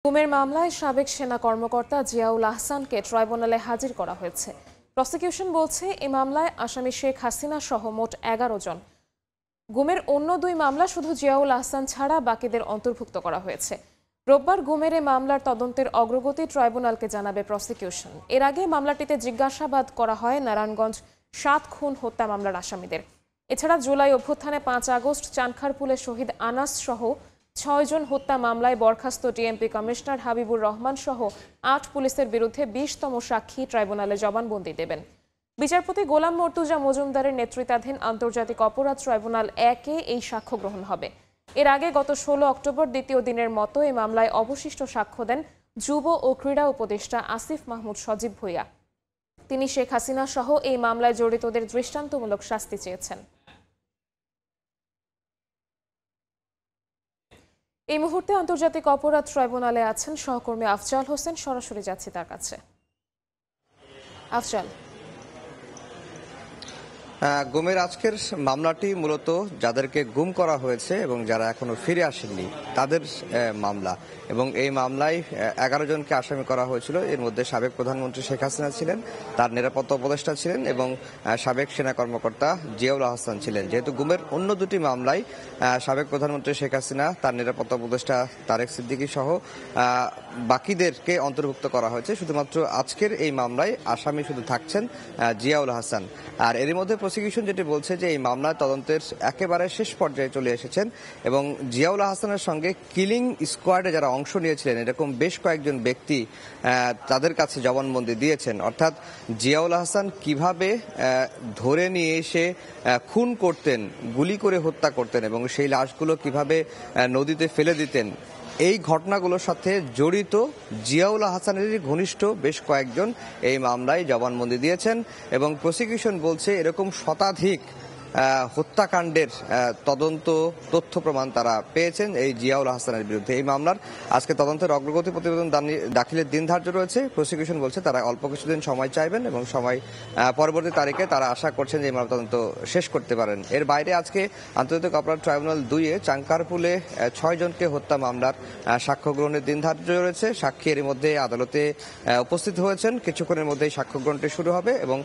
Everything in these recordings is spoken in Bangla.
গুমের মামলায় সাবেক সেনা কর্মকর্তা জিয়াউল আহসানকে ট্রাইব্যুনালে হাজির করা হয়েছে। প্রসিকিউশন বলছে এই মামলায় আসামি শেখ হাসিনা সহ মোট ১১ জন। গুমের অন্য দুই মামলা শুধু জিয়াউল আহসান ছাড়া বাকিদের অন্তর্ভুক্ত করা হয়েছে। রোববার গুমের এই মামলার তদন্তের অগ্রগতি ট্রাইব্যুনালকে জানাবে প্রসিকিউশন। এর আগে মামলাটিতে জিজ্ঞাসাবাদ করা হয় নারায়ণগঞ্জ ৭ খুন হত্যা মামলার আসামিদের। এছাড়া জুলাই অভ্যুত্থানে ৫ আগস্ট চানখারপুলে শহীদ আনাস সহ ৬ জন হত্যা মামলায় বরখাস্ত ডিএমপি কমিশনার হাবিবুর রহমান সহ ৮ পুলিশের বিরুদ্ধে ২০তম সাক্ষী ট্রাইব্যুনালে জবানবন্দি দেবেন। বিচারপতি গোলাম মর্তুজা মজুমদারের নেতৃত্বাধীন আন্তর্জাতিক অপরাধ ট্রাইব্যুনাল ১-এ এই সাক্ষ্য গ্রহণ হবে। এর আগে গত ১৬ অক্টোবর দ্বিতীয় দিনের মতো এই মামলায় অবশিষ্ট সাক্ষ্য দেন যুব ও ক্রীড়া উপদেষ্টা আসিফ মাহমুদ সজীব ভূঁইয়া। তিনি শেখ হাসিনা সহ এই মামলায় জড়িতদের দৃষ্টান্তমূলক শাস্তি চেয়েছেন। এই মুহূর্তে আন্তর্জাতিক অপরাধ ট্রাইব্যুনালে আছেন সহকর্মী আফজাল হোসেন। সরাসরি যাচ্ছি তার কাছে। আফজাল, গুমের আজকের মামলাটি মূলত যাদেরকে গুম করা হয়েছে এবং যারা এখনো ফিরে আসেননি তাদের মামলা, এবং এই মামলায় ১১ জনকে আসামি করা হয়েছিল। এর মধ্যে সাবেক প্রধানমন্ত্রী শেখ হাসিনা ছিলেন, তার নিরাপত্তা উপদেষ্টা ছিলেন এবং সাবেক সেনা কর্মকর্তা জিয়াউল আহসান ছিলেন। যেহেতু গুমের অন্য দুটি মামলায় সাবেক প্রধানমন্ত্রী শেখ হাসিনা, তার নিরাপত্তা উপদেষ্টা তারেক সিদ্দিকী সহ বাকিদেরকে অন্তর্ভুক্ত করা হয়েছে, শুধুমাত্র আজকের এই মামলায় আসামি শুধু থাকছেন জিয়াউল আহসান। আর এর মধ্যে প্রসিকিউশন যেটি বলছে যে এই মামলার তদন্তের একেবারে শেষ পর্যায়ে চলে এসেছেন এবং জিয়াউল আহসানের সঙ্গে কিলিং স্কোয়াডে যারা অংশ নিয়েছিলেন এরকম বেশ কয়েকজন ব্যক্তি তাদের কাছে জবানবন্দি দিয়েছেন। অর্থাৎ জিয়াউল আহসান কিভাবে ধরে নিয়ে এসে খুন করতেন, গুলি করে হত্যা করতেন এবং সেই লাশগুলো কিভাবে নদীতে ফেলে দিতেন, এই ঘটনাগুলোর সাথে জড়িত জিয়াউল আহসানেরই ঘনিষ্ঠ বেশ কয়েকজন এই মামলায় জবানবন্দি দিয়েছেন এবং প্রসিকিউশন বলছে এরকম শতাধিক হত্যাকাণ্ডের তদন্ত তথ্য প্রমাণ তারা পেয়েছেন এই জিয়াউল আহসানের বিরুদ্ধে। এই মামলার আজকে তদন্তের অগ্রগতি প্রতিবেদন দাখিলের দিন ধার্য রয়েছে। প্রসিকিউশন বলছে তারা অল্প কিছুদিন সময় চাইবেন এবং সময় পরবর্তী তারিখে তারা আশা করছেন যে এই মামলা তদন্ত শেষ করতে পারেন। এর বাইরে আজকে আন্তর্জাতিক অপরাধ ট্রাইব্যুনাল ২-এ চানখারপুলে ৬ জনকে হত্যা মামলার সাক্ষ্য গ্রহণের দিন ধার্য রয়েছে। সাক্ষী এর মধ্যে আদালতে উপস্থিত হয়েছেন। কিছুক্ষণের মধ্যেই সাক্ষ্য গ্রহণটি শুরু হবে এবং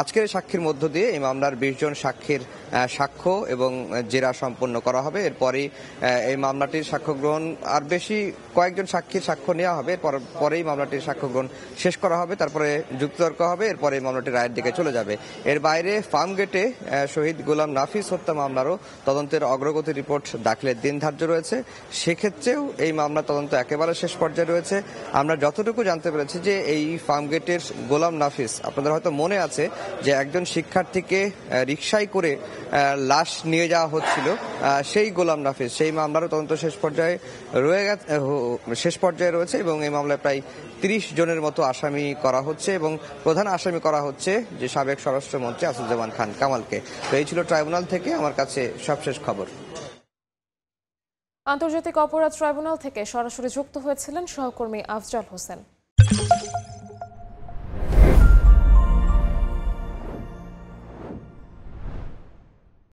আজকের সাক্ষীর মধ্য দিয়ে এই মামলার ২০ জন সাক্ষীর সাক্ষ্য এবং জেরা সম্পন্ন করা হবে। এরপরেই এই মামলাটির সাক্ষ্য গ্রহণ, আর বেশি কয়েকজন সাক্ষীর সাক্ষ্য নেওয়া হবে, পরেই মামলাটির সাক্ষ্য গ্রহণ শেষ করা হবে, তারপরে যুক্তিতর্ক হবে, এরপরে এই মামলাটি রায়ের দিকে চলে যাবে। এর বাইরে ফার্মগেটে শহীদ গোলাম নাফিস হত্যা মামলারও তদন্তের অগ্রগতি রিপোর্ট দাখিলের দিন ধার্য রয়েছে। সেক্ষেত্রেও এই মামলার তদন্ত একেবারে শেষ পর্যায়ে রয়েছে। আমরা যতটুকু জানতে পেরেছি যে এই ফার্মগেটের গোলাম নাফিস, আপনাদের হয়তো মনে আছে যে একজন শিক্ষার্থীকে রিকশায় করে লাশ নিয়ে যাওয়া হচ্ছিল, সেই গোলাম নাফিস, সেই মামলারও তদন্ত শেষ পর্যায়ে রয়েছে এবং এই মামলায় প্রায় ৩০ জনের মতো আসামি করা হচ্ছে এবং প্রধান আসামি করা হচ্ছে যে সাবেক স্বরাষ্ট্রমন্ত্রী আসাদুজ্জামান খান কামালকে। তো এই ছিল ট্রাইব্যুনাল থেকে আমার কাছে সবশেষ খবর। আন্তর্জাতিক অপরাধ ট্রাইব্যুনাল থেকে সরাসরি যুক্ত হয়েছিলেন সহকর্মী আফজাল হোসেন।